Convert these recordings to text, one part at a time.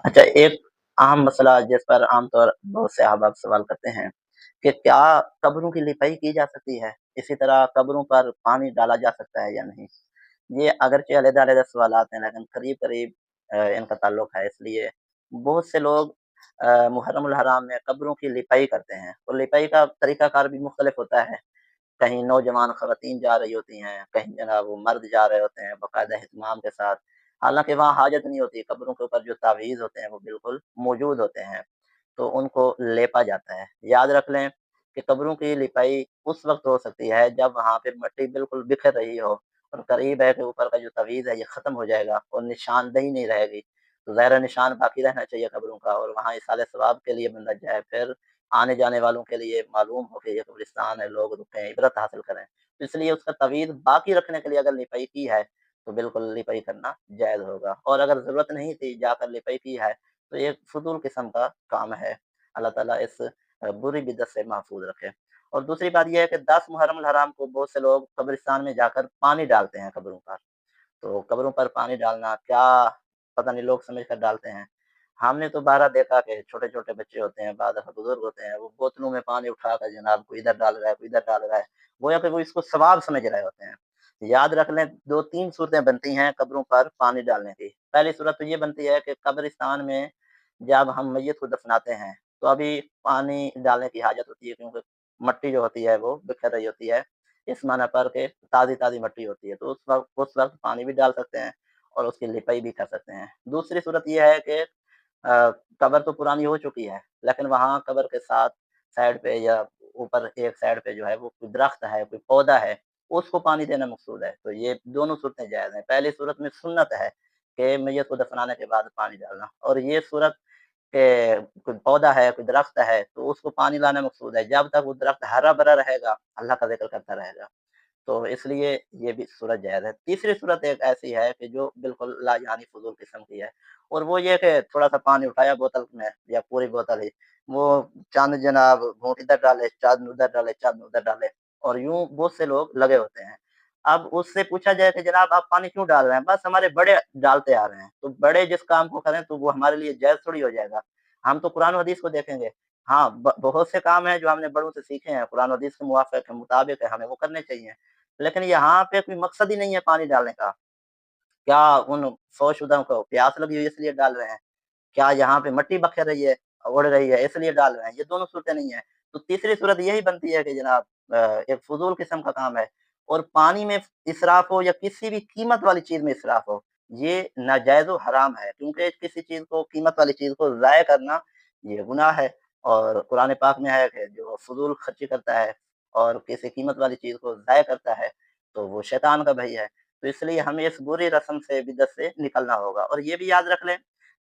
अच्छा, एक अहम मसला जिस पर आमतौर बहुत से अहबाब सवाल करते हैं कि क्या कब्रों की लिपाई की जा सकती है? इसी तरह कब्रों पर पानी डाला जा सकता है या नहीं? ये अगरचे अलग-अलग सवालात हैं, लेकिन करीब-करीब इनका ताल्लुक है। इसलिए बहुत से लोग मुहर्रम उल हराम में कब्रों की लिपाई करते हैं, और लिपाई का तरीकाकार भी मुख्तलिफ होता है। कहीं नौजवान ख़वातीन जा रही होती हैं, कहीं जनाब वो मर्द जा रहे होते हैं बाकायदा एहतमाम के साथ। हालाँकि वहाँ हाजत नहीं होती, कब्रों के ऊपर जो तावीज़ होते हैं वो बिल्कुल मौजूद होते हैं, तो उनको लेपा जाता है। याद रख लें कि कब्रों की लिपाई उस वक़्त हो सकती है जब वहाँ पे मिट्टी बिल्कुल बिखर रही हो और करीब है कि ऊपर का जो तावीज़ है ये ख़त्म हो जाएगा और निशानदही नहीं रहेगी। तो ज़ाहिर है निशान बाकी रहना चाहिए कब्रों का, और वहाँ इसाले-सवाब के लिए बंदा जाए, फिर आने-जाने वालों के लिए मालूम हो कि ये कब्रिस्तान है, लोग रुकें, इबरत हासिल करें। तो इसलिए उसका तवीज़ बाकी रखने के लिए अगर लिपाई की है, तो बिल्कुल लिपाई करना जायज़ होगा, और अगर ज़रूरत नहीं थी, जाकर लिपाई की है, तो ये फ़ुज़ूल किस्म का काम है। अल्लाह ताला इस बुरी बिदअत से महफ़ूज़ रखे। और दूसरी बात ये है कि 10 मुहर्रम अल हराम को बहुत से लोग कब्रिस्तान में जाकर पानी डालते हैं कब्रों पर। तो कब्रों पर पानी डालना क्या, पता नहीं लोग समझ कर डालते हैं। हमने तो बारहा देखा कि छोटे-छोटे बच्चे होते हैं, बाद बुज़ुर्ग होते हैं, वो बोतलों में पानी उठाकर जनाब कोई इधर डाल रहा है, कोई इधर डाल रहा है। गोया कि वो इसको सवाब समझ रहे होते हैं। याद रख लें 2-3 सूरतें बनती हैं कब्रों पर पानी डालने की। पहली सूरत तो ये बनती है कि कब्रिस्तान में जब हम मैयत को दफनाते हैं, तो अभी पानी डालने की हाजत होती है, क्योंकि मट्टी जो होती है वो बिखर रही होती है। इस माना पर के ताज़ी-ताज़ी मट्टी होती है, तो उस वक़्त पानी भी डाल सकते हैं और उसकी लिपाई भी कर सकते हैं। दूसरी सूरत ये है कि कब्र तो पुरानी हो चुकी है, लेकिन वहाँ कब्र के साथ साइड पे या ऊपर एक साइड पे जो है वो कोई दरख्त है, कोई पौधा है, उसको पानी देना मकसूद है। तो ये दोनों सूरतें जायज़ हैं। पहली सूरत में सुन्नत है कि मैयत को दफनाने के बाद पानी डालना, और ये सूरत के कोई पौधा है, कोई दरख्त है, तो उसको पानी लाना मकसूद है। जब तक वो दरख्त हरा-भरा रहेगा, अल्लाह का ज़िक्र करता रहेगा। तो इसलिए ये भी सूरत जायज़ है। तीसरी सूरत एक ऐसी है कि जो बिल्कुल लायानी फ़ुज़ूल किस्म की है, और वो ये कि थोड़ा-सा पानी उठाया बोतल में या पूरी बोतल ही, वो चंद जनाब घूँट इधर डाले, चंद उधर डाले, चंद उधर डाले, और यूँ बहुत से लोग लगे होते हैं। अब उससे पूछा जाए कि जनाब आप पानी क्यों डाल रहे हैं? बस हमारे बड़े डालते आ रहे हैं। तो बड़े जिस काम को करें तो वो हमारे लिए जायज़ थोड़ी हो जाएगा। हम तो कुरान और हदीस को देखेंगे। हाँ, बहुत से काम हैं जो हमने बड़ों से सीखे हैं, कुरान और हदीस के मुवाफ़िक है, मुताबिक है, हमें वो करने चाहिए। लेकिन यहाँ पे कोई मकसद ही नहीं है पानी डालने का। क्या उन फौशुदा को प्यास लगी हुई है इसलिए डाल रहे हैं? क्या यहाँ पे मिट्टी बखेर रही है, उड़ रही है इसलिए डाल रहे हैं? ये दोनों सूरतें नहीं है। तो तीसरी सूरत यही बनती है कि जनाब एक फ़ुज़ूल किस्म का काम है, और पानी में इसराफ़ हो या किसी भी कीमत वाली चीज़ में इसराफ़ हो, ये नाजायज़ व हराम है, क्योंकि किसी चीज़ को, कीमत वाली चीज़ को ज़ाय करना ये गुनाह है। और कुरान पाक में है कि जो फ़ुज़ूल खर्ची करता है और किसी कीमत वाली चीज़ को ज़ाय करता है, तो वो शैतान का भई है। तो इसलिए हमें इस बुरी रस्म से, बिदअत से निकलना होगा, और ये भी याद रख लें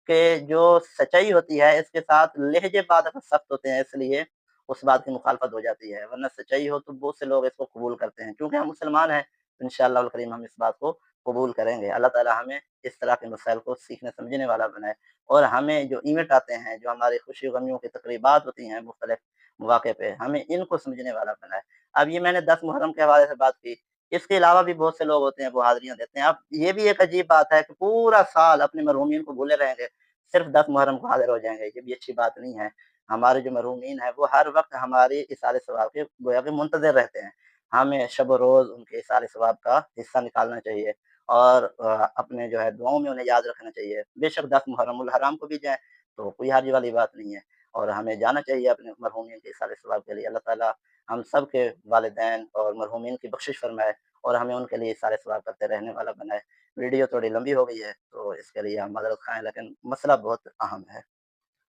कि जो सच्चाई होती है इसके साथ लहज़े बाद सख्त होते हैं, इसलिए उस बात की मुखालफत हो जाती है, वरना सच्चाई हो तो बहुत से लोग इसको कबूल करते हैं। क्योंकि हम मुसलमान हैं, तो इंशाअल्लाहुल करीम हम इस बात को कबूल करेंगे। अल्लाह ताला हमें इस तरह के मसाइल को सीखने समझने वाला बनाए, और हमें जो इवेंट आते हैं, जो हमारी खुशी-गमियों की तकरीबात होती हैं मुख्तलिफ मौके पे, हमें इनको समझने वाला बनाए। अब ये मैंने 10 मुहर्रम के हवाले से बात की, इसके अलावा भी बहुत से लोग होते हैं वो हाज़िरियाँ देते हैं। अब ये भी एक अजीब बात है कि पूरा साल अपने मरहूमीन को भूले रहेंगे, सिर्फ़ 10 मुहर्रम को हाज़िर हो जाएँगे, ये भी अच्छी बात नहीं है। हमारे जो मरहूमीन हैं वो हर वक़्त हमारी इसाले-सवाब के गोया कि मुंतज़िर रहते हैं। हमें शब-ओ-रोज़ उनके इसाले-सवाब का हिस्सा निकालना चाहिए, और अपने जो है दुआओं में उन्हें याद रखना चाहिए। बेशक 10 मुहर्रम उल हराम को भी जाएँ, तो कोई हर्ज वाली बात नहीं है, और हमें जाना चाहिए अपने मरहूमीन के इसाले-सवाब के लिए। अल्लाह ताला हम सब के वालिदैन और मरहूमीन की बख्शिश फ़रमाए, और हमें उनके लिए इसाले-सवाब करते रहने वाला बनाए। वीडियो थोड़ी लंबी हो गई है, तो इसके लिए हम माज़रत ख़ाएँ, लेकिन मसला बहुत अहम है।